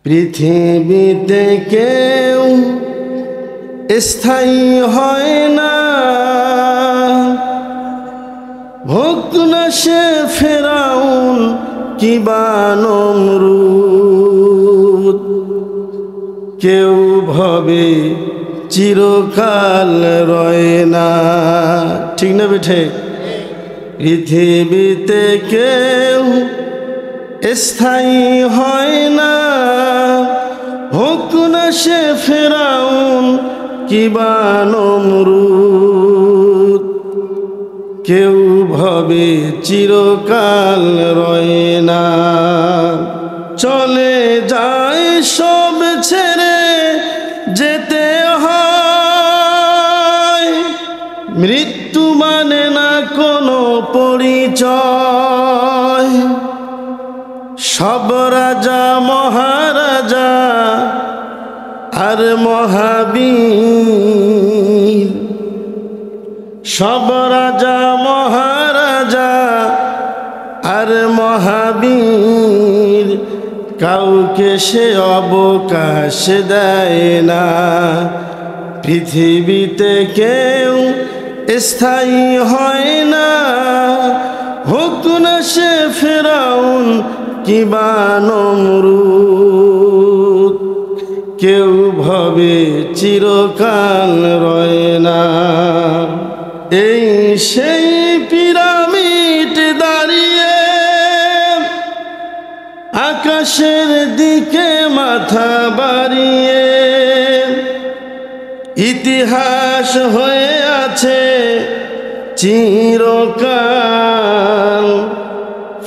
পৃথিবীতে কেউ স্থায়ী হয় না, হোক না সে ফেরাউন কিবা নমরুদ। কেউ ভবে চিরকাল রয় না, ঠিক না বেঠে? পৃথিবীতে কেউ স্থায়ী হয় না, হোক না সে ফেরাউন কিবা নমরুদ। কেউ ভবে চিরকাল রয় না, চলে যায় সব ছেড়ে যেতে হয়। মৃত্যু মানে না কোনো পরিচয়। সব রাজা মহারাজা আর মহাবীর, সব রাজা মহারাজা আর মহাবীর, কাউকে সে অবকাশ দেয় না। পৃথিবীতে কেউ স্থায়ী হয় না, হোক না সে ফেরাউন কিবা নমরুদ। কেউ ভবে চিরকাল রয় না। এই সেই পিরামিড দাঁড়িয়ে আকাশের দিকে মাথা বাড়িয়ে, ইতিহাস হয়ে আছে চিরকাল।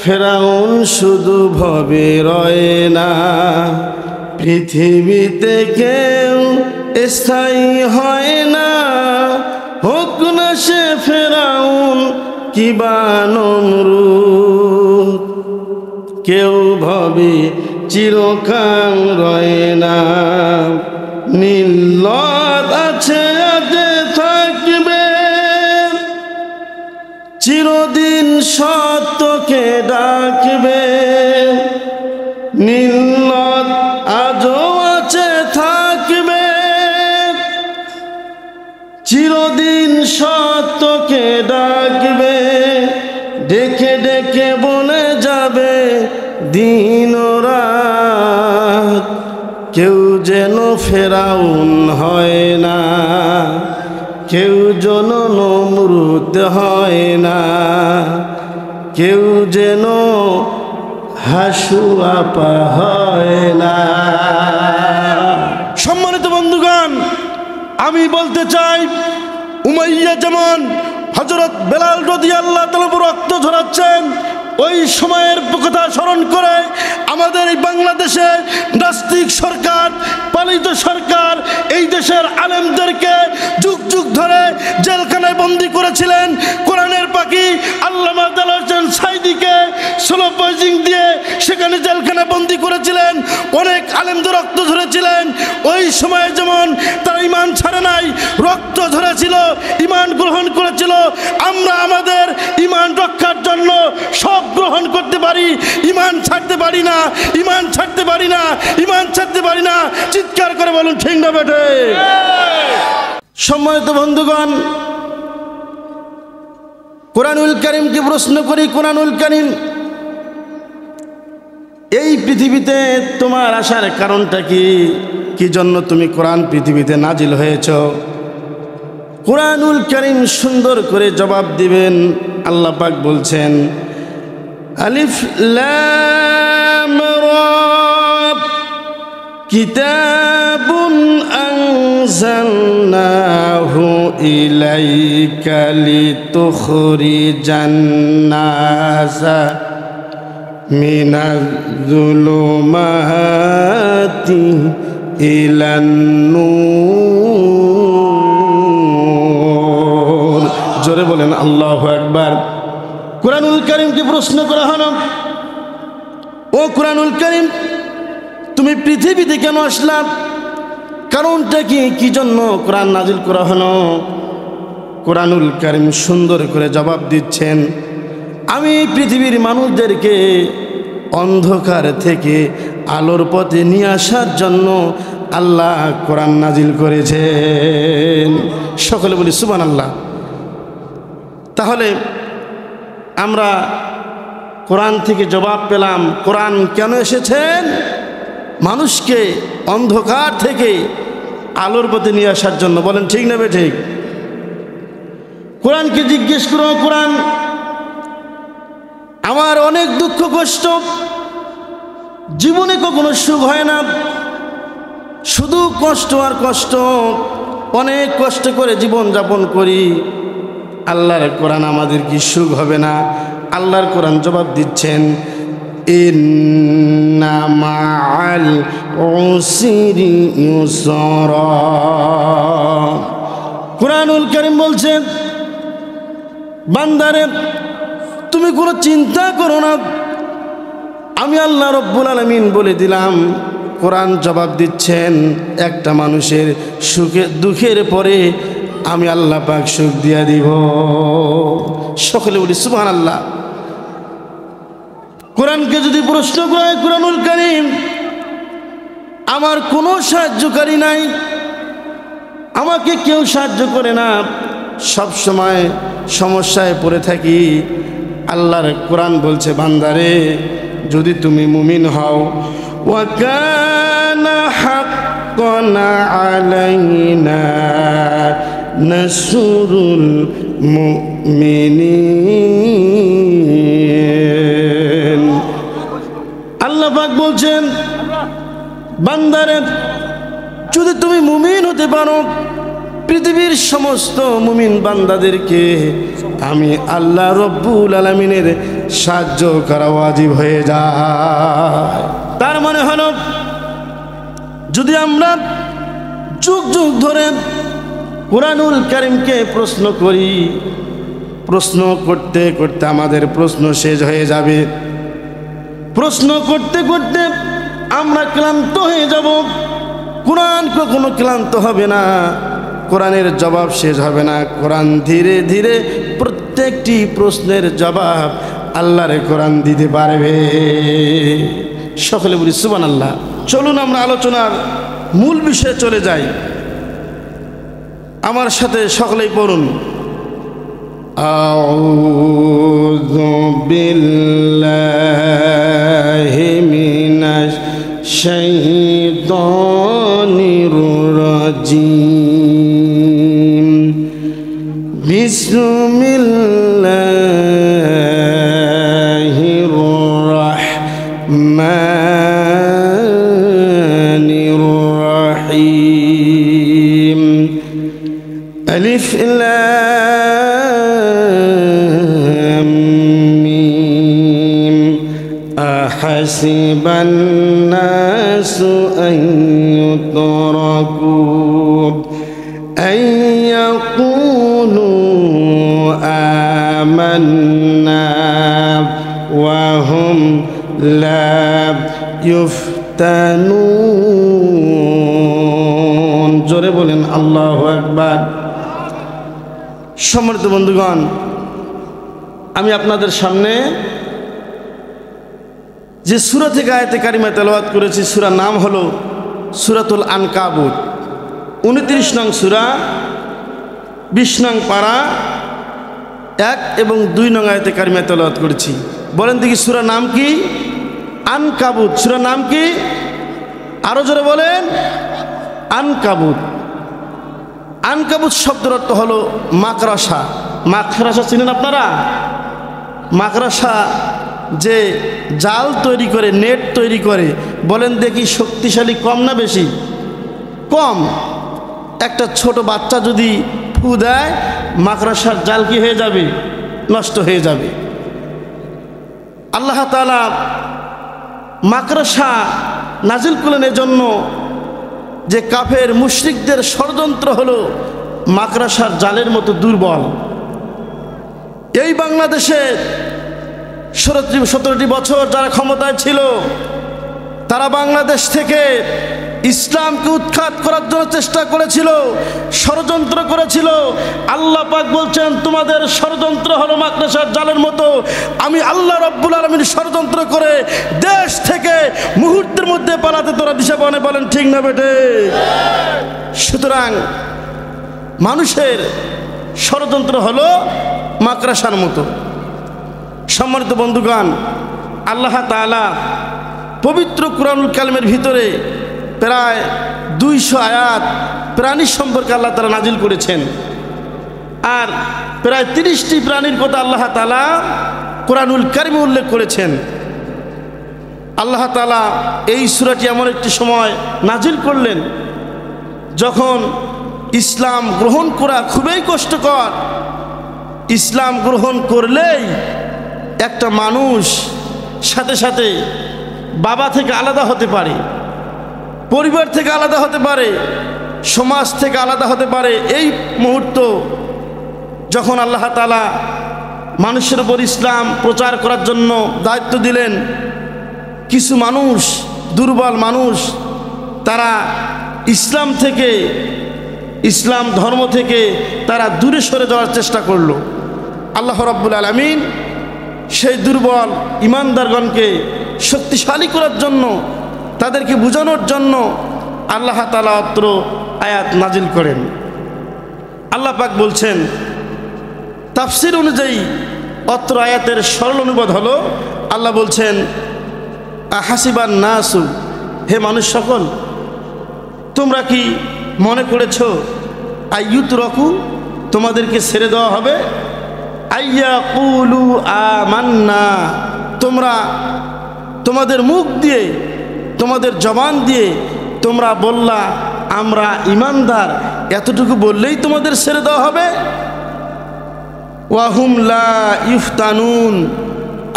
ফেরাউন শুধু ভবে রয় না। পৃথিবীতে কেউ স্থায়ী হয় না, হোক না সে ফেরাউন কিবা নমরুদ। কেউ ভবে চিরকাল রয় না। নীলত আছে আগে থাকবে, চিরদিন সত্যকে ডাকবে। নীলত আজও আছে থাকবে, চিরদিন সত্যকে ডাকবে। ডেকে ডেকে বলে যাবে দিন রাত। কেউ যেন ফেরাউন হয় না, কেউ যেন নমরুদ হয় না, কেউ যেন হাসুয়াপা হয় না। সম্মানিত বন্ধুগণ, আমি বলতে চাই, উমাইয়া যেমন হযরত বেলাল রাদিয়াল্লাহু তাআলা রক্ত ঝরাচ্ছেন, ওই সময়ের কথা স্মরণ করে আমাদের এই বাংলাদেশে নাস্তিক সরকার, পালিত সরকার এই দেশের আলেমদেরকে যুগ যুগ ধরে জেলখানায় বন্দী করেছিলেন। কোরআনের পাখি আল্লামা দেলোয়ার হোসেন সাঈদীকে স্লো পয়জিং দিয়ে সেখানে জেলখানায় বন্দী করেছিলেন। অনেক আলেমদের রক্ত ঝরেছিলেন। ওই সময়ে যেমন তারা ঈমান ছাড়ে নাই, রক্ত ঝরেছিল, ঈমান গ্রহণ করেছিল। আমরা আমাদের ঈমান রক্ষার জন্য সব গ্রহণ করতে পারি, ঈমান ছাড়তে পারি না, ঈমান ছাড়তে পারি না, ঈমান ছাড়তে পারি না। চিৎকার করে বলুন ঠিক না বেঠে? সম্মানিত বন্ধুগণ, কোরআনুল কারীমকে প্রশ্ন করি, কোরআনুল কারীম এই পৃথিবীতে তোমার আসার কারণটা কি? কি জন্য তুমি কোরআন পৃথিবীতে নাজিল হয়েছ? কোরআনুল কারীম সুন্দর করে জবাব দিবেন। আল্লাহ পাক বলছেন, আলিফ লাম রা, কিতাবুন আনজালনাহু ইলাইকা লিতুখরিজান নাসা মিনাজ যুলুমাতি ইলান নূর। জোরে বলেন আল্লাহু আকবার। কোরআনুল কারীমকে প্রশ্ন করা হলো, ও কোরআনুল কারীম, তুমি পৃথিবীতে কেন আসলা? কারণটা কি? কি জন্য কোরআন নাজিল করা হলো? কোরআনুল কারীম সুন্দর করে জবাব দিচ্ছেন, আমি পৃথিবীর মানুষদেরকে অন্ধকার থেকে আলোর পথে নিয়ে আসার জন্য আল্লাহ কোরআন নাজিল করেছেন। সকলে বলি সুবহানাল্লাহ। তাহলে আমরা কোরআন থেকে জবাব পেলাম, কোরআন কেন এসেছেন? মানুষকে অন্ধকার থেকে আলোর পথে নিয়ে আসার জন্য। বলেন ঠিক না ঠিক? কোরআনকে জিজ্ঞেস করো, কোরআন আমার অনেক দুঃখ কষ্ট, জীবনে কখনো সুখ হয় না, শুধু কষ্ট আর কষ্ট, অনেক কষ্ট করে জীবন যাপন করি, আল্লাহর কোরআন আমাদের কি সুখ হবে না? আল্লাহর কোরআন জবাব দিচ্ছেন, ইন্না মাআল উসরি ইউসরা। কোরআনুল কারীম বলছেন, বান্দারে তুমি কোনো চিন্তা করো না, আমি আল্লাহ রব্বুল আলামিন বলে দিলাম। কোরআন জবাব দিচ্ছেন, একটা মানুষের সুখে দুঃখের পরে আমি আল্লাহ পাক সুখ দিয়া দিব। সকলে বলি সুবহানাল্লাহ। কোরআনকে যদি প্রশ্ন করা হয়, কোরআনুল কারীম আমার কোনো সাহায্যকারী নাই, আমাকে কেউ সাহায্য করে না, সব সময় সমস্যায় পড়ে থাকি। আল্লাহর কোরআন বলছে, বান্দারে যদি তুমি মুমিন হও, ওয়া কানা হাক্কান আলাইনা নাসরুল মুমিনিন। আল্লাহ পাক বলছেন, বান্দারে যদি তুমি মুমিন হতে পারো, পৃথিবীর সমস্ত মুমিন বান্দাদেরকে আমি আল্লাহ রব্বুল আলামিনের সাহায্য করা ওয়াজিব হয়ে যায়। তার মানে হলো, যদি আমরা যুগ যুগ ধরে কোরআনুল কারীমকে প্রশ্ন করি, প্রশ্ন করতে করতে আমাদের প্রশ্ন শেষ হয়ে যাবে। প্রশ্ন করতে করতে আমরা ক্লান্ত হয়ে যাব। কোরআন কখনো ক্লান্ত হবে না, কোরআনের জবাব শেষ হবে না। কোরআন ধীরে ধীরে প্রত্যেকটি প্রশ্নের জবাব আল্লাহর কোরআন দিতে পারবে। সকলে বলি সুবহানাল্লাহ। চলুন আমরা আলোচনার মূল বিষয়ে চলে যাই। আমার সাথে সকলেই পড়ুন, আউযু বিল্লাহি মিনাশ শাইতানির রাজিম, বিসমিল্লাহির রাহমানির রাহিম। আলিফ লাম মিম। আহাসিবান নাসু আন ইউতরাকু আন ইয়াকুলু আমান্না ওয়া হুম লা ইফতানুন। জোরে বলেন আল্লাহু আকবার। সম্মানিত বন্ধুগণ, আমি আপনাদের সামনে যে সূরা থেকে আয়াতে কারিমা তেলাওয়াত করেছি, সূরার নাম হলো সূরাতুল আনকাবুত। 29 নং সূরা, 20 নং পারা, 1 এবং 2 নং আয়াতে কারিমা তেলাওয়াত করেছি। বলেন দেখি সূরার নাম কি? আনকাবুত। সূরার নাম কি? আরো জোরে বলেন, আনকাবুত। আনকাবুত শব্দের অর্থ হলো মাকড়সা। মাকড়সা চিনেন আপনারা? মাকড়সা যে জাল তৈরি করে, নেট তৈরি করে, বলেন দেখি শক্তিশালী কম না বেশি? কম। একটা ছোট বাচ্চা যদি ফু দেয়, মাকড়সার জাল কি হয়ে যাবে? নষ্ট হয়ে যাবে। আল্লাহ তাআলা মাকড়সা নাজিল করলেন এজন্য যে কাফের মুশরিকদের ষড়যন্ত্র হলো মাকড়সার জালের মতো দুর্বল। এই বাংলাদেশে 17টি বছর যারা ক্ষমতায় ছিল, তারা বাংলাদেশ থেকে ইসলামকে উৎখাত করার জন্য চেষ্টা করেছিল, ষড়যন্ত্র করেছিল। আল্লাহ পাক বলছেন তোমাদের ষড়যন্ত্র হলো মাকড়সার জালের মতো, আমি আল্লাহ রাব্বুল আলামিন ষড়যন্ত্র করে দেশ থেকে মুহূর্তের মধ্যে পালাতে তোরা দিশা পানে, বলেন ঠিক না বেটে? সুতরাং মানুষের ষড়যন্ত্র হলো মাকড়সার মতো। সম্মানিত বন্ধুগণ, আল্লাহ তাআলা পবিত্র কুরআনুল কারিমের ভিতরে প্রায় 200 আয়াত প্রাণী সম্পর্কে আল্লাহ তাআলা নাজিল করেছেন, আর প্রায় 30টি প্রাণীর কথা আল্লাহ তাআলা কুরআনুল কারিমে উল্লেখ করেছেন। আল্লাহ তাআলা এই সূরাটি এমন একটি সময় নাজিল করলেন যখন ইসলাম গ্রহণ করা খুবই কষ্টকর। ইসলাম গ্রহণ করলেই একটা মানুষ সাথে সাথে বাবা থেকে আলাদা হতে পারে, পরিবার থেকে আলাদা হতে পারে, সমাজ থেকে আলাদা হতে পারে। এই মুহূর্ত যখন আল্লাহ তাআলা মানুষের উপর ইসলাম প্রচার করার জন্য দায়িত্ব দিলেন, কিছু মানুষ, দুর্বল মানুষ, তারা ইসলাম থেকে, ইসলাম ধর্ম থেকে তারা দূরে সরে যাওয়ার চেষ্টা করলো। আল্লাহ রাব্বুল আলামিন সেই দুর্বল ইমানদারগণকে শক্তিশালী করার জন্য, তাদেরকে বোঝানোর জন্য আল্লাহ তাআলা অত্র আয়াত নাজিল করেন। আল্লাহ পাক বলছেন, তাফসীর অনুযায়ী অত্র আয়াতের সরল অনুবাদ হলো, আল্লাহ বলছেন আহাসিবান নাসু, হে মানুষ সকল, তোমরা কি মনে করেছো আইয়ুতরাকু, তোমাদেরকে ছেড়ে দেওয়া হবে? আইয়াকুলু আমান্না, তোমরা তোমাদের মুখ দিয়ে, তোমাদের জবান দিয়ে তোমরা বললা আমরা ইমানদার, এতটুকু বললেই তোমাদের ছেড়ে দেওয়া হবে? ওয়াহুম লা ইফতানুন,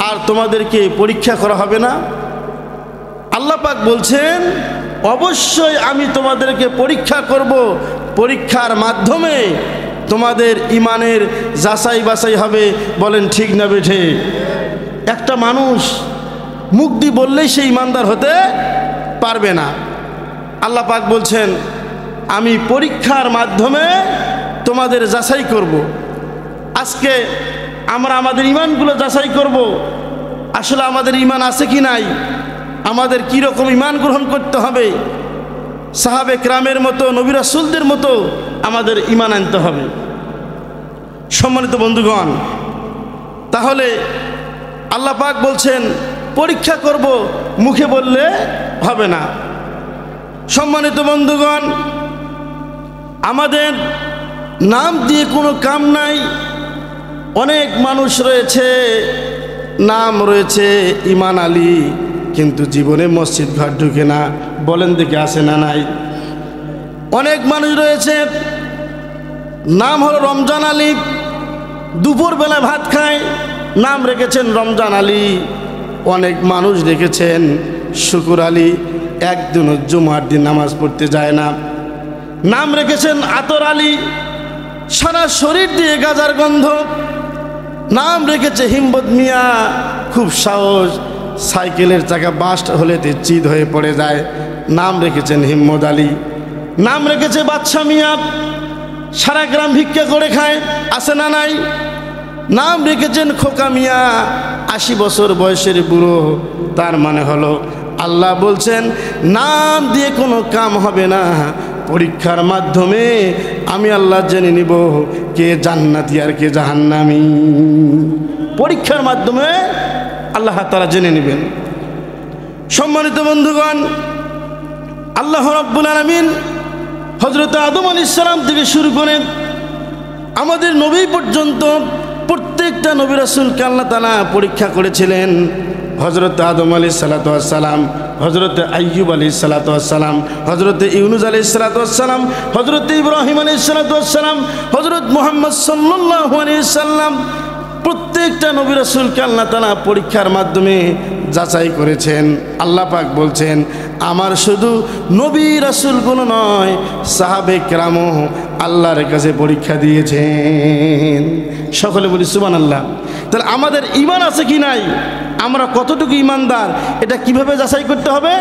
আর তোমাদেরকে পরীক্ষা করা হবে না? আল্লাহ পাক বলছেন অবশ্যই আমি তোমাদেরকে পরীক্ষা করব, পরীক্ষার মাধ্যমে তোমাদের ইমানের যাচাই বাছাই হবে, বলেন ঠিক না বেঠে? একটা মানুষ মুখ দিয়ে বললেই সে ইমানদার হতে পারবে না। আল্লাহ পাক বলছেন আমি পরীক্ষার মাধ্যমে তোমাদের যাচাই করব। আজকে আমরা আমাদের ইমানগুলো যাচাই করব, আসলে আমাদের ইমান আছে কি নাই, আমাদের কি রকম ইমান গ্রহণ করতে হবে। সাহাবে কেরামের মতো, নবী রাসূলদের মতো আমাদের ইমান আনতে হবে। সম্মানিত বন্ধুগণ, তাহলে আল্লাহ পাক বলছেন পরীক্ষা করব, মুখে বললে হবে না। সম্মানিত বন্ধুগণ, আমাদের নাম দিয়ে কোনো কাম নাই। অনেক মানুষ রয়েছে, নাম রয়েছে ইমান আলী, কিন্তু জীবনে মসজিদ ঘর ঢুকে না, বলেন দেখে আসে না নাই? অনেক মানুষ রয়েছে, নাম হলো রমজান আলী, দুপুরবেলা ভাত খায়, নাম রেখেছেন রমজান আলী। অনেক মানুষ রেখেছেন শুকুর আলী, একদিন জুমার দিন নামাজ পড়তে যায় না। নাম রেখেছেন আতর আলী, সারা শরীর দিয়ে গাজার গন্ধ। নাম রেখেছে হিম্মত মিয়া, খুব সাহস, সাইকেলের চাকা বাস্ট হলেতে চিদ হয়ে পড়ে যায়। নাম রেখেছেন হিম্মত আলী। নাম রেখেছে বাদশা মিয়া, সারা গ্রাম ভিক্ষা করে খায়, আছে না নাই? নাম রেখেছেন খোকা মিয়া, 80 বছর বয়সের বুড়ো। তার মানে হলো আল্লাহ বলছেন নাম দিয়ে কোনো কাম হবে না, পরীক্ষার মাধ্যমে আমি আল্লাহ জেনে নিব কে জান্নাতি আর কে জাহান্নামী। পরীক্ষার মাধ্যমে আল্লাহ তাআলা জেনে নেবেন। সম্মানিত বন্ধুগণ, আল্লাহ রাব্বুল আলামিন হযরত আদম আলাইহিস সালাম থেকে শুরু করে আমাদের নবী পর্যন্ত প্রত্যেকটা নবী রাসূলকে আল্লাহ তাআলা পরীক্ষা করেছিলেন। হযরত আদম আলাইহিস সালাতু ওয়াস সালাম, হযরত আইয়ুব আলাইহিস সালাতু ওয়াস সালাম, হযরত ইউনূস আলাইহিস সালাতু ওয়াস সালাম, হযরত ইব্রাহিম আলাইহিস সালাতু ওয়াস সালাম, হযরত মুহাম্মদ সাল্লাল্লাহু আলাইহি সাল্লাম, প্রত্যেকটা নবী রাসূলকে আল্লাহ তাআলা পরীক্ষার মাধ্যমে যাচাই করেছেন। আল্লাহ পাক বলছেন আমার শুধু নবী রাসূলগুলো নয়, সাহাবে কেরামও আল্লাহর কাছে পরীক্ষা দিয়েছেন। সকলে বলি সুবহানাল্লাহ। তাহলে আমাদের ঈমান আছে কি নাই, আমরা কতটুকু ঈমানদার, এটা কিভাবে যাচাই করতে হবে?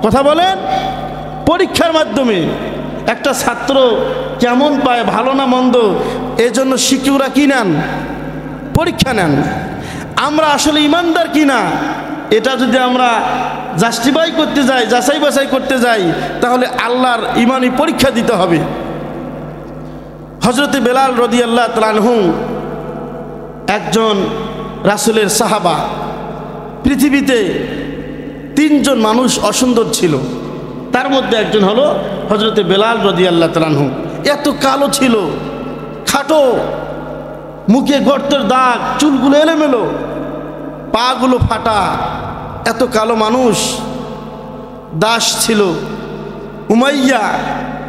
কথা বলেন। পরীক্ষার মাধ্যমে একটা ছাত্র কেমন পায়, ভালো না মন্দ, এজন্য শিক্ষকরা কি নেন? পরীক্ষা নেন। আমরা আসলে ইমানদার কিনা এটা যদি আমরা জাস্টিফাই করতে যাই, যাচাই বাছাই করতে যাই, তাহলে আল্লাহর ইমানি পরীক্ষা দিতে হবে। হযরতে বেলাল রাদিয়াল্লাহু তাআলা আনহু একজন রাসূলের সাহাবা। পৃথিবীতে তিনজন মানুষ অসুন্দর ছিল, তার মধ্যে একজন হলো হযরতে বেলাল রাদিয়াল্লাহু তাআলা আনহু। এত কালো ছিল, খাটো, মুখে গর্তের দাগ, চুলগুলো এলোমেলো, পাগুলো ফাটা, এত কালো মানুষ। দাস ছিল, উমাইয়া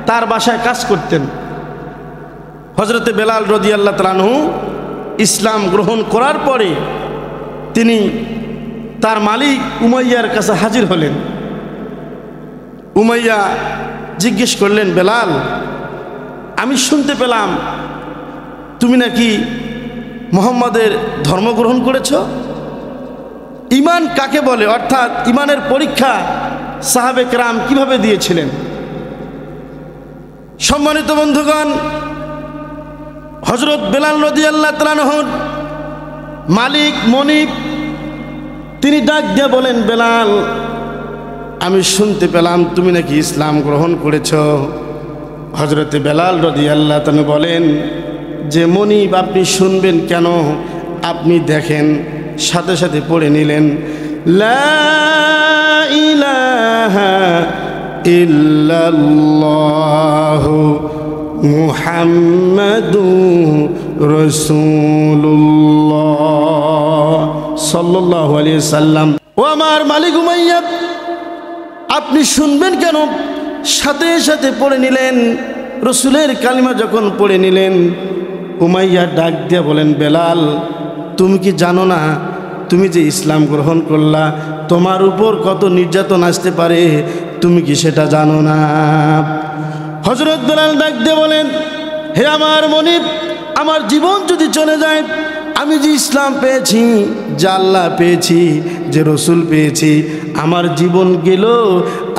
তার বাসায় কাজ করতেন। হযরতে বেলাল রাদিয়াল্লাহু তাআলা আনহু ইসলাম গ্রহণ করার পরে তিনি তার মালিক উমাইয়ার কাছে হাজির হলেন। উমাইয়া জিজ্ঞেস করলেন, বেলাল, আমি শুনতে পেলাম তুমি নাকি মুহাম্মাদের ধর্ম গ্রহণ করেছ। ঈমান কাকে বলে, অর্থাৎ ঈমানের পরীক্ষা সাহাবে কেরাম কিভাবে দিয়েছিলেন? সম্মানিত বন্ধুগণ, হযরত বেলাল রাদিয়াল্লাহু তাআলা আনহুর মালিক মনিব তিনি ডাক দিয়ে বলেন, বেলাল, আমি শুনতে পেলাম তুমি নাকি ইসলাম গ্রহণ করেছ। হযরতে বেলাল রাদিয়াল্লাহু তাআলা বলেন যে, মনিব আপনি শুনবেন কেন? আপনি দেখেন। সাথে সাথে পড়ে নিলেন, লা ইলাহা ইল্লাল্লাহু মুহাম্মাদুর রাসূলুল্লাহ সাল্লাল্লাহু আলাইহি সাল্লাম। ও আমার মালিক উমাইয়া, আপনি শুনবেন কেন? সাথে সাথে পড়ে নিলেন। রসুলের কালিমা যখন পড়ে নিলেন, উমাইয়া ডাক দিয়ে বলেন, বেলাল, তুমি কি জানো না তুমি যে ইসলাম গ্রহণ করলা তোমার উপর কত নির্যাতন আসতে পারে? তুমি কি সেটা জানো না? হযরত বেলাল ডাক দিয়ে বলেন, হে আমার মনিব, আমার জীবন যদি চলে যায়, আমি যে ইসলাম পেয়েছি, যে আল্লাহ পেয়েছি, যে রসুল পেয়েছি, আমার জীবন গেল,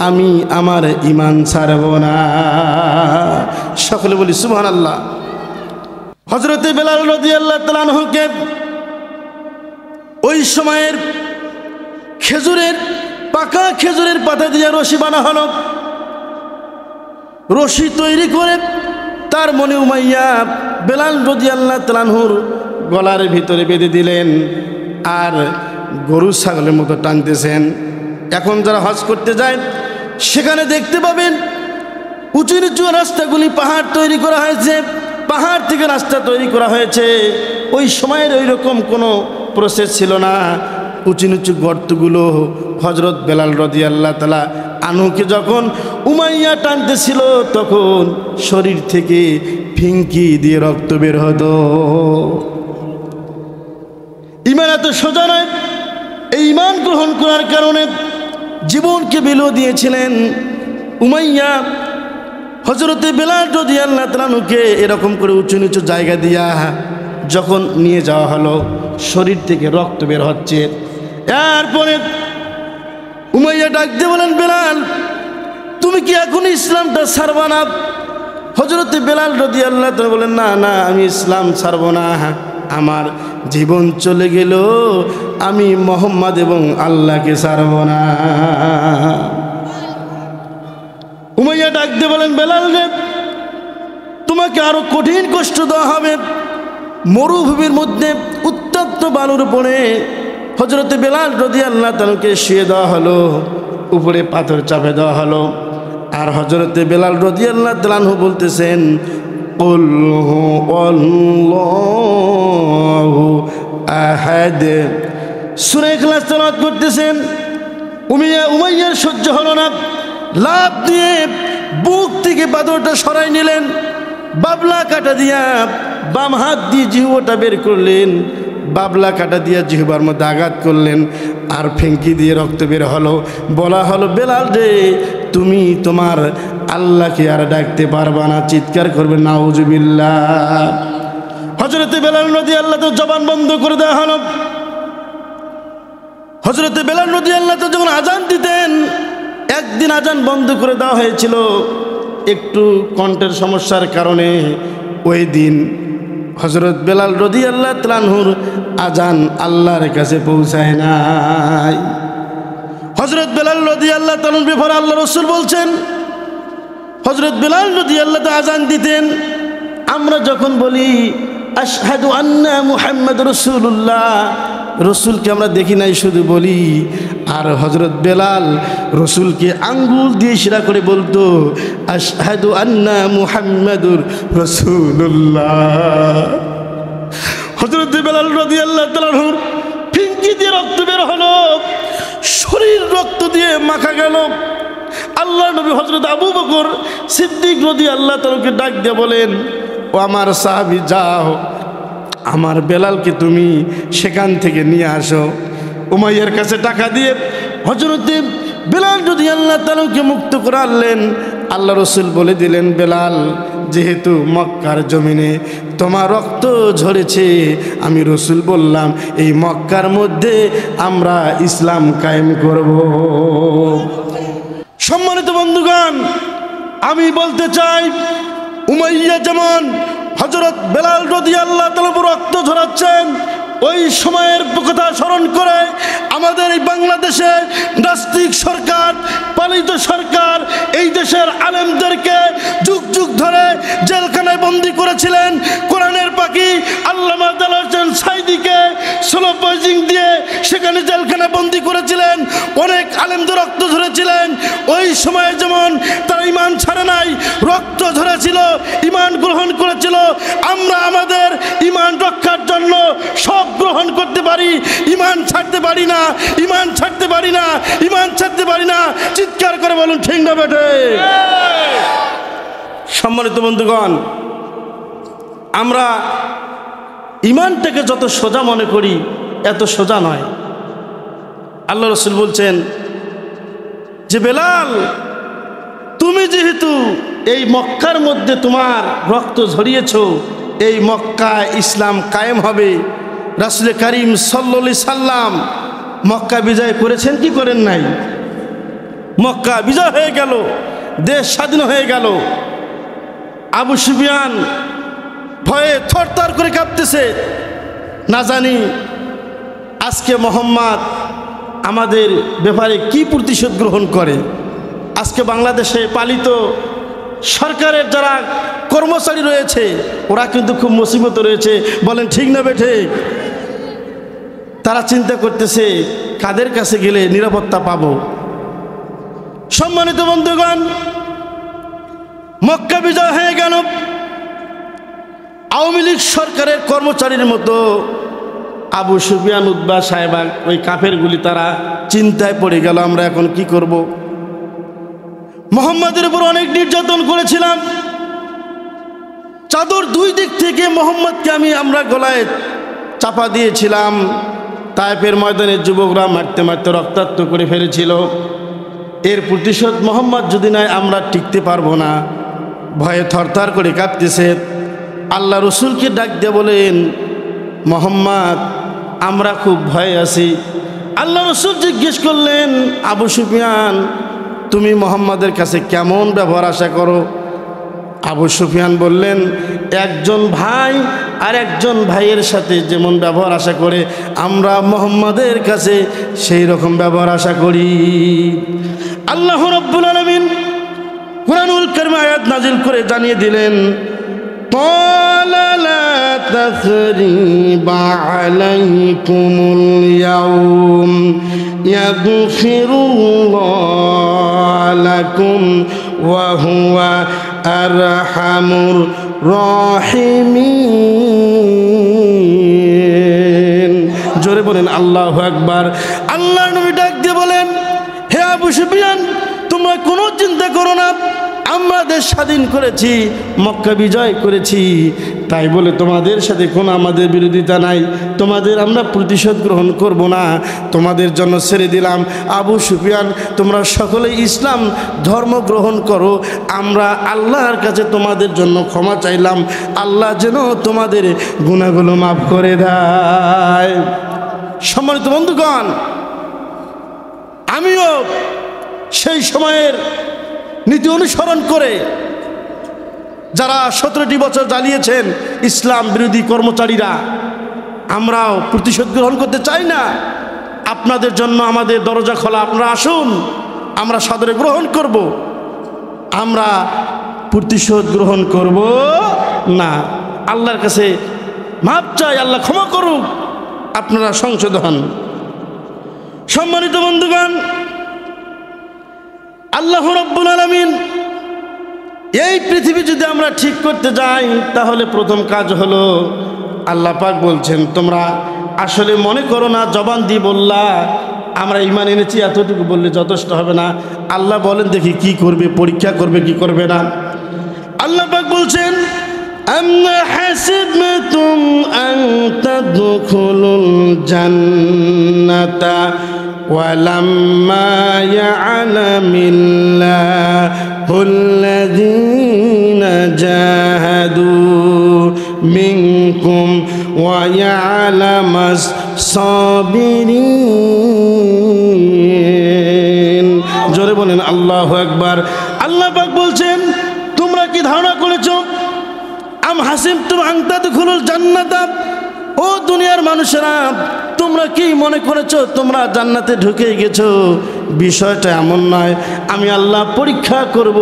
আমি আমার ঈমান ছাড়ব না। সকলে বলি সুবহানাল্লাহ। হযরতে বেলাল রাদিয়াল্লাহু তাআলা আনহুকে ওই সময়ের পাকা খেজুরের পাতা দিয়ে রশি বানা হলো। রশি তৈরি করে তার মনে উমাইয়া বেলাল রাদিয়াল্লাহু তাআলা আনহুর গলার ভিতরে বেঁধে দিলেন, আর গরু ছাগলের মতো টানতেছেন। এখন যারা হজ করতে যায় সেখানে দেখতে পাবেন উঁচু নিচু রাস্তাগুলি পাহাড় তৈরি করা হয়েছে, পাহাড় থেকে রাস্তা তৈরি করা হয়েছে। ওই সময়ের ওই রকম কোনো প্রসেস ছিল না। উঁচু নিচু গর্তগুলো হযরত বেলাল রাদিয়াল্লাহু তাআলা আনহুকে যখন উমাইয়া টানতেছিল, তখন শরীর থেকে ফিঙ্কি দিয়ে রক্ত বের হতো। ঈমান এত সোজা নয়। এই ঈমান গ্রহণ করার কারণে জীবনকে বিলিয়ে দিয়েছিলেন উমাইয়া। হযরতে বেলাল রাদিয়াল্লাহু তাআলা আনহুকে এরকম করে উঁচু নিচু জায়গা দিয়া যখন নিয়ে যাওয়া হলো, শরীর থেকে রক্ত বের হচ্ছে। এরপরে উমাইয়া ডাক দিয়ে বলেন, বেলাল, তুমি কি এখন ইসলামটা ছাড়বা না? হযরতে বেলাল রাদিয়াল্লাহু তাআলা বলেন, না না, আমি ইসলাম ছাড়ব না। আমার জীবন চলে গেল, আমি মুহাম্মদ এবং আল্লাহকে ছাড়ব না। উমাইয়া ডাক দিয়ে বলেন, বেলাল রে, তোমাকে আরো কঠিন কষ্ট দেওয়া হবে। মরুভূমির মধ্যে উত্তপ্ত বালুর উপরে হযরতে বেলাল রাদিয়াল্লাহু তাআলাকে শুয়ে দেওয়া হলো, উপরে পাথর চাপে দেওয়া হলো। আর হযরতে বেলাল রাদিয়াল্লাহু তাআলা আনহু বলতেছেন, কুল হুয়াল্লাহু আহাদ। সূরা ইখলাস তেলাওয়াত করতেছেন। উমাইয়ার সহ্য হলো না, লাফ দিয়ে বুক থেকে পাথরটা সরাই নিলেন, বাবলা কাটা দিয়া বাম হাত দিয়ে জিহ্বাটা বের করলেন, বাবলা কাটা দিয়া জিহ্বার মধ্যে আঘাত করলেন, আর ফেঙ্কি দিয়ে রক্ত বের হলো। বলা হলো, বেলাল রে, তুমি তোমার আল্লাহকে আর ডাকতে পারবা না। চিৎকার করবে নাউজুবিল্লাহ। হযরতে বেলাল রাদিয়াল্লাহু তাআলা জবান বন্ধ করে দেওয়া হলো। হযরতে বেলাল রাদিয়াল্লাহু তাআলা যখন আজান দিতেন, একদিন আজান বন্ধ করে দেওয়া হয়েছিল একটু কণ্ঠের সমস্যার কারণে। ওই দিন হযরত বেলাল রাদিয়াল্লাহু তাআলা আনহুর আজান আল্লাহর কাছে পৌঁছায় নাই। হযরত বেলাল রাদিয়াল্লাহু তাআলার ব্যাপারে আল্লাহ রাসূল বলছেন, হযরত বেলাল রাদিয়াল্লাহু তাআলা আজান দিতেন, আমরা যখন বলি আশহাদু আন্না মুহাম্মাদুর রাসূলুল্লাহ, রসুলকে আমরা দেখি নাই, শুধু বলি। আর হযরত বেলাল রসুলকে আঙ্গুল দিয়ে ইশারা করে বলতো আশহাদু আন্না মুহাম্মাদুর রাসূলুল্লাহ। হযরত বেলাল রাদিয়াল্লাহু তাআলা আনহুর ফিনকি দিয়ে রক্ত বের হলো, শরীর রক্ত দিয়ে মাখা গেল। আল্লাহ নবী হযরত আবু বকর সিদ্দিক রাদিয়াল্লাহু তাআলাকে ডাক দিয়ে বলেন, ও আমার সাহাবী, যাও আমার বেলালকে তুমি সেখান থেকে নিয়ে আসো। উমাইয়ার কাছে টাকা দিয়ে হযরত বেলাল রাদিয়াল্লাহু তাআলাকে মুক্ত করে আনলেন। আল্লাহ রসুল বলে দিলেন, বেলাল, যেহেতু মক্কার জমিনে তোমার রক্ত ঝরেছে, আমি রসুল বললাম এই মক্কার মধ্যে আমরা ইসলাম কায়েম করব। সম্মানিত বন্ধুগণ, আমি বলতে চাই, উমাইয়া যেমন হযরত বেলাল রাদিয়াল্লাহু তাআলা রক্ত ঝরাচ্ছেন, ওই সময়ের কথা স্মরণ করে আমাদের এই বাংলাদেশে নাস্তিক সরকার, পালিত সরকার এই দেশের আলেমদেরকে যুগ যুগ ধরে জেলখানায় বন্দী করেছিলেন। কোরআনের পাখি আল্লামা দেলোয়ার হোসেন সাঈদীকে স্লো পয়জিং দিয়ে সেখানে জেলখানায় বন্দী করেছিলেন। অনেক আলেমদের রক্ত ঝরেছিলেন। ওই সময়ে যেমন তারা ঈমান ছাড়ে নাই, রক্ত ঝরেছিল, ঈমান গ্রহণ করেছিল। আমরা আমাদের ঈমান রক্ষার জন্য সব গ্রহণ করতে পারি, ঈমান ছাড়তে পারি না, ঈমান ছাড়তে পারি না, ঈমান ছাড়তে পারি না। চিৎকার করে বলুন ঠিক না বেঠে? সম্মানিত বন্ধুগণ, আমরা ঈমানটাকে যত সোজা মনে করি এত সোজা নয়। আল্লাহ রাসূল বলছেন যে, বেলাল, তুমি যেহেতু এই মক্কার মধ্যে তোমার রক্ত ঝরিয়েছ, এই মক্কা ইসলাম কায়েম হবে। রাসূল করিম সাল্লাল্লাহু আলাইহি সাল্লাম মক্কা বিজয় করেছেন কি করেন নাই? মক্কা বিজয় হয়ে গেল, দেশ স্বাধীন হয়ে গেল। আবু সুফিয়ান ভয়ে থরথর করে কাঁপতেছে, না জানি আজকে মোহাম্মদ আমাদের ব্যাপারে কি প্রতিশোধ গ্রহণ করে। আজকে বাংলাদেশে পালিত সরকারের যারা কর্মচারী রয়েছে ওরা কিন্তু খুব মুসিবত রয়েছে, বলেন ঠিক না বেঠে? তারা চিন্তা করতেছে কাদের কাছে গেলে নিরাপত্তা পাব। সম্মানিত বন্ধুগণ, মক্কা বিজয় হয়ে গেল। আওয়ামী লীগ সরকারের কর্মচারীর মতো আবু সুফিয়ান, উতবা, সাহেবা, ওই কাফেরগুলি তারা চিন্তায় পড়ে গেল, আমরা এখন কি করব। মোহাম্মদের উপর অনেক নির্যাতন করেছিলাম, চাদর দুই দিক থেকে মোহাম্মদকে আমরা গলায় চাপা দিয়েছিলাম। তায়েফের ময়দানে যুবকরা মারতে মারতে রক্তাক্ত করে ফেলেছিল। এর প্রতিশোধ মোহাম্মদ যদি নাই আমরা টিকতে পারবো না। ভয়ে থরথর করে কাঁপতেছে। আল্লাহ রসুলকে ডাক দিয়ে বলেন, মোহাম্মদ, আমরা খুব ভয়ে আছি। আল্লাহ রসুল জিজ্ঞেস করলেন, আবু সুফিয়ান, তুমি মোহাম্মদের কাছে কেমন ব্যবহার আশা করো? আবু সুফিয়ান বললেন, একজন ভাই আর একজন ভাইয়ের সাথে যেমন ব্যবহার আশা করে আমরা মোহাম্মদের কাছে সেই রকম ব্যবহার আশা করি। আল্লাহ রাব্বুল আলামিন কুরআনুল কারীম আয়াত নাজিল করে জানিয়ে দিলেন, ক্বালা লা তাসরিবা আলাইকুমুল ইয়াউম ইয়াগফিরুল্লাহু লাকুম ওয়া হুয়া আরহামুর রাহিমিন। জোরে বলেন আল্লাহু আকবার। আল্লাহর নবী ডাক দিয়ে বলেন, হে আবু সুফিয়ান, তোমরা কোনো চিন্তা করো না, আমরা দেশ স্বাধীন করেছি, মক্কা বিজয় করেছি, তাই বলে তোমাদের সাথে কোনো আমাদের বিরোধিতা নাই, তোমাদের আমরা প্রতিশোধ গ্রহণ করব না, তোমাদের জন্য ছেড়ে দিলাম। আবু সুফিয়ান, তোমরা সকলেই ইসলাম ধর্ম গ্রহণ করো, আমরা আল্লাহর কাছে তোমাদের জন্য ক্ষমা চাইলাম, আল্লাহ যেন তোমাদের গুনাহগুলো মাফ করে দেয়। সম্মানিত বন্ধুগণ, আমিও সেই সময়ের নীতি অনুসরণ করে যারা 17টি বছর জ্বালিয়েছেন ইসলাম বিরোধী কর্মচারীরা, আমরাও প্রতিশোধ গ্রহণ করতে চাই না। আপনাদের জন্য আমাদের দরজা খোলা, আপনারা আসুন, আমরা সাদরে গ্রহণ করব। আমরা প্রতিশোধ গ্রহণ করব না। আল্লাহর কাছে মাপ চাই, আল্লাহ ক্ষমা করুক, আপনারা সংশোধন হন। সম্মানিত বন্ধুগণ, আল্লাহ রাব্বুল আলামিন এই পৃথিবী যদি আমরা ঠিক করতে যাই, তাহলে প্রথম কাজ হলো, আল্লাহ পাক বলছেন, তোমরা আসলে মনে করো না জবান দিয়ে বললা আমরা ঈমান এনেছি, এতটুকু বললে যথেষ্ট হবে না। আল্লাহ বলেন দেখি কি করবে, পরীক্ষা করবে কি করবে না। আল্লাহ পাক বলছেন, আম হাসিবতুম আন তাদখুলুল জান্নাতা ওয়ালাম্মা ইয়া'লামিল্লাহুল্লাযীনা জাহাদু মিনকুম ওয়া ইয়া'লামাস সাবিরিন। জোরে বলেন আল্লাহু আকবার। আল্লাহ পাক বলছেন, তোমরা কি ধারণা করেছো, আম হাসিবতুম আন তাদখুলুল জান্নাতা, ও দুনিয়ার মানুষেরা তোমরা কি মনে করেছো তোমরা জান্নাতে ঢুকে গেছো? বিষয়টা এমন নয়। আমি আল্লাহ পরীক্ষা করব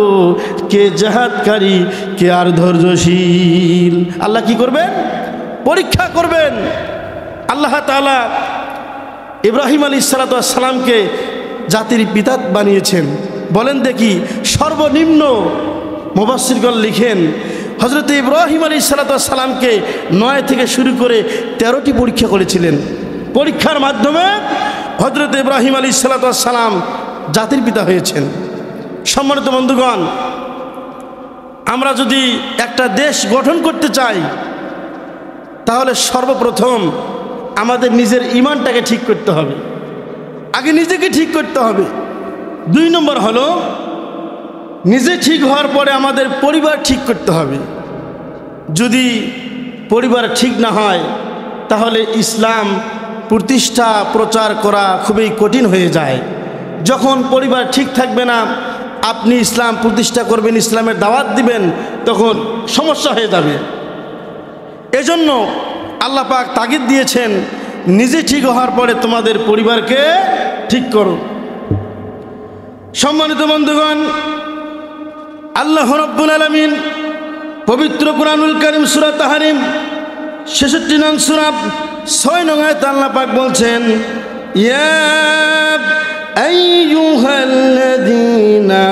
কে জিহাদকারী, কে আর ধৈর্যশীল। আল্লাহ কি করবেন? পরীক্ষা করবেন। আল্লাহ তাআলা ইব্রাহিম আলাইহিস সালামকে জাতির পিতা বানিয়েছেন। বলেন দেখি, সর্বনিম্ন মুফাসসিরগণ লিখেন হযরত ইব্রাহিম আলাইহিস সালামকে 9 থেকে শুরু করে 13টি পরীক্ষা করেছিলেন। পরীক্ষার মাধ্যমে হযরত ইব্রাহিম আলাইহিস সালাম জাতির পিতা হয়েছেন। সম্মানিত বন্ধুগণ, আমরা যদি একটা দেশ গঠন করতে চাই, তাহলে সর্বপ্রথম আমাদের নিজের ঈমানটাকে ঠিক করতে হবে। আগে নিজেকে ঠিক করতে হবে। 2 নম্বর হলো, নিজে ঠিক হওয়ার পরে আমাদের পরিবার ঠিক করতে হবে। যদি পরিবার ঠিক না হয়, তাহলে ইসলাম প্রতিষ্ঠা প্রচার করা খুবই কঠিন হয়ে যায়। যখন পরিবার ঠিক থাকবে না, আপনি ইসলাম প্রতিষ্ঠা করবেন, ইসলামের দাওয়াত দিবেন, তখন সমস্যা হয়ে যাবে। এজন্য আল্লাহ পাক তাগিদ দিয়েছেন, নিজে ঠিক হওয়ার পরে তোমাদের পরিবারকে ঠিক করো। সম্মানিত বন্ধুগণ, আল্লাহ রাব্বুল আলামিন পবিত্র কুরআনুল কারীম সূরা তাহরিম 66 নং সূরা 6 নং আয়াতে আল্লাহ পাক বলছেন, ইয়া আইয়ুহাল্লাযীনা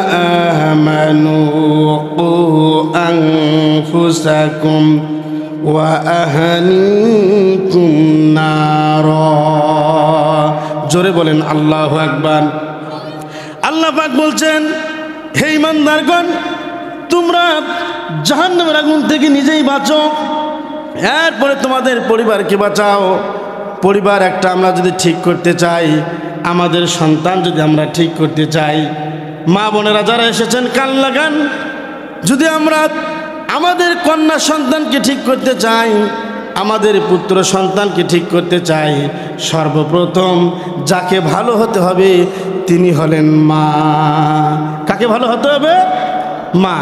আমানু কু আনফুসাকুম ওয়া আহলিকুম নারা। জোরে বলেন আল্লাহু আকবার। আল্লাহ পাক বলছেন, হে ঈমানদারগণ, তোমরা জাহান্নামের আগুন থেকে নিজেই বাঁচো, এরপরে তোমাদের পরিবারকে বাঁচাও। পরিবার একটা আমরা যদি ঠিক করতে চাই, আমাদের সন্তান যদি আমরা ঠিক করতে চাই, মা বোনেরা যারা এসেছেন কান লাগান, যদি আমরা আমাদের কন্যা সন্তানকে ঠিক করতে চাই, আমাদের পুত্র সন্তানকে ঠিক করতে চাই, সর্বপ্রথম যাকে ভালো হতে হবে তিনি হলেন মা। কাকে ভালো হতে হবে? মা।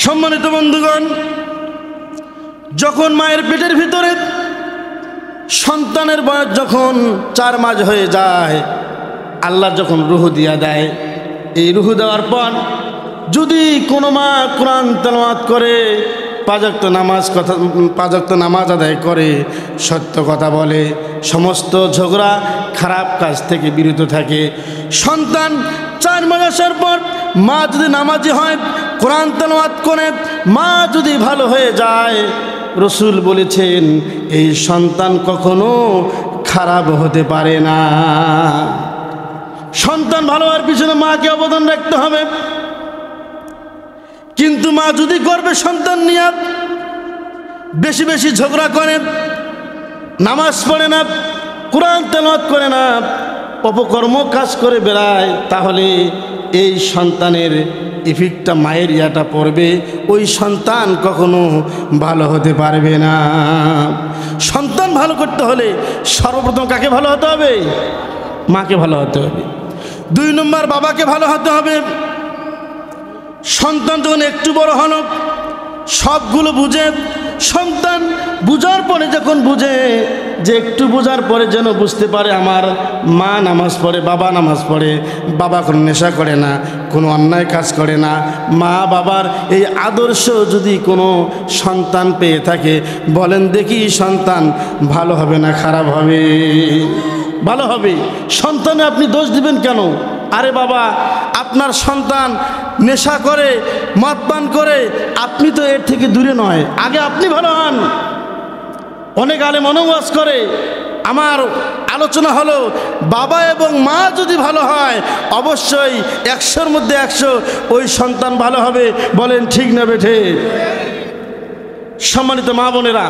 সম্মানিত বন্ধুগণ, যখন মায়ের পেটের ভিতরে সন্তানের বয়স যখন 4 মাস হয়ে যায়, আল্লাহ যখন রূহ দিয়া দেয়, এই রূহ দেওয়ার পর যদি কোনো মা কোরআন তেলাওয়াত করে, 5 ওয়াক্ত নামাজ আদায় করে, সত্য কথা বলে, সমস্ত ঝগড়া খারাপ কাজ থেকে বিরত থাকে, সন্তান 4 মাস আসার পর মা যদি নামাজি হয়, কোরআন তেলাওয়াত করে, মা যদি ভালো হয়ে যায়, রসুল বলেছেন এই সন্তান কখনো খারাপ হতে পারে না। সন্তান ভালো হওয়ার পিছনে মাকে অবদান রাখতে হবে। কিন্তু মা যদি গর্বে সন্তান নিয়ে বেশি বেশি ঝগড়া করে, নামাজ পড়ে না, কোরআন তেলাওয়াত করে না, অপকর্ম কাজ করে বেড়ায়, তাহলে এই সন্তানের ইফেক্টটা, মায়ের ইয়াটা পড়বে, ওই সন্তান কখনো ভালো হতে পারবে না। সন্তান ভালো করতে হলে সর্বপ্রথম কাকে ভালো হতে হবে? মাকে ভালো হতে হবে। 2 নম্বর বাবাকে ভালো হতে হবে। সন্তান যখন একটু বড় হলো সবগুলো বুঝে, সন্তান বুঝার পরে যখন বুঝে যে একটু বোঝার পরে যেন বুঝতে পারে আমার মা নামাজ পড়ে, বাবা নামাজ পড়ে, বাবা কোনো নেশা করে না, কোনো অন্যায় কাজ করে না, মা বাবার এই আদর্শ যদি কোনো সন্তান পেয়ে থাকে, বলেন দেখি সন্তান ভালো হবে না খারাপ হবে? ভালো হবে। সন্তানে আপনি দোষ দিবেন কেন? আরে বাবা, আপনার সন্তান নেশা করে, মদ পান করে, আপনি তো এর থেকে দূরে নয়, আগে আপনি ভালো হন। অনেক আলেম ওয়াজ করে, আমার আলোচনা হলো বাবা এবং মা যদি ভালো হয় অবশ্যই 100-র মধ্যে 100 ওই সন্তান ভালো হবে। বলেন ঠিক না বেঠে? সম্মানিত মা বোনেরা,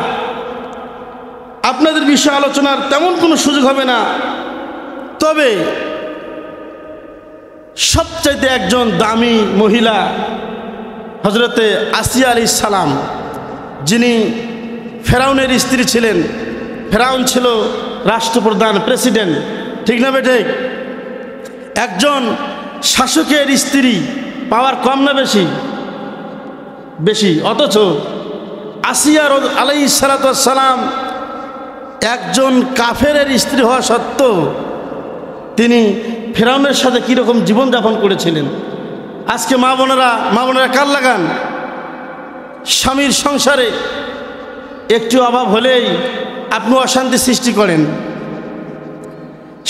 আপনাদের বিষয়ে আলোচনার তেমন কোনো সুযোগ হবে না, তবে সবচাইতে একজন দামি মহিলা হযরতে আসিয়া আলাইহিস সালাম, যিনি ফেরাউনের স্ত্রী ছিলেন। ফেরাউন ছিল রাষ্ট্রপ্রধান, প্রেসিডেন্ট, ঠিক না বেঠিক? একজন শাসকের স্ত্রী পাওয়ার কম না বেশি? বেশি। অথচ আসিয়া আলাইহিস সালাম একজন কাফেরের স্ত্রী হওয়া সত্ত্বেও তিনি ফেরাউনের সাথে কীরকম জীবনযাপন করেছিলেন। আজকে মা বোনেরা কাল লাগান, স্বামীর সংসারে একটু অভাব হলেই আপনি অশান্তি সৃষ্টি করেন,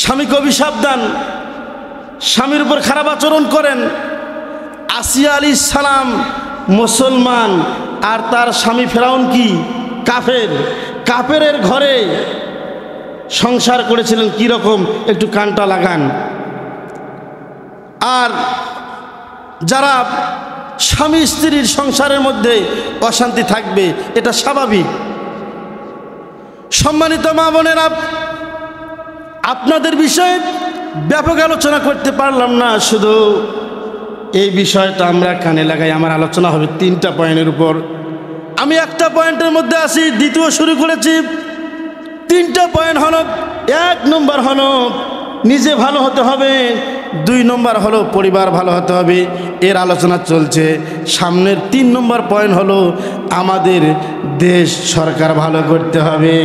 স্বামীকে অভিশাপ দেন, স্বামীর উপর খারাপ আচরণ করেন। আসিয়া আলাইহিস সালাম মুসলমান আর তার স্বামী ফেরাউন কি কাফের। কাফেরের ঘরে সংসার করেছিলেন, কীরকম একটু কানটা লাগান। আর যারা স্বামী স্ত্রীর সংসারের মধ্যে অশান্তি থাকবে, এটা স্বাভাবিক। সম্মানিত মা বোনেরা, আপনাদের বিষয়ে ব্যাপক আলোচনা করতে পারলাম না, শুধু এই বিষয়টা আমরা কানে লাগাই। আমার আলোচনা হবে 3টা পয়েন্টের উপর। আমি একটা পয়েন্টের মধ্যে আসি, দ্বিতীয় শুরু করেছি। 3টা পয়েন্ট হলো, 1 নম্বর হলো নিজে ভালো হতে হবে, 2 নম্বর হলো পরিবার ভালো হতে হবে। এর আলোচনা চলছে। সামনের 3 নম্বর পয়েন্ট হলো আমাদের দেশ সরকার ভালো করতে হবে।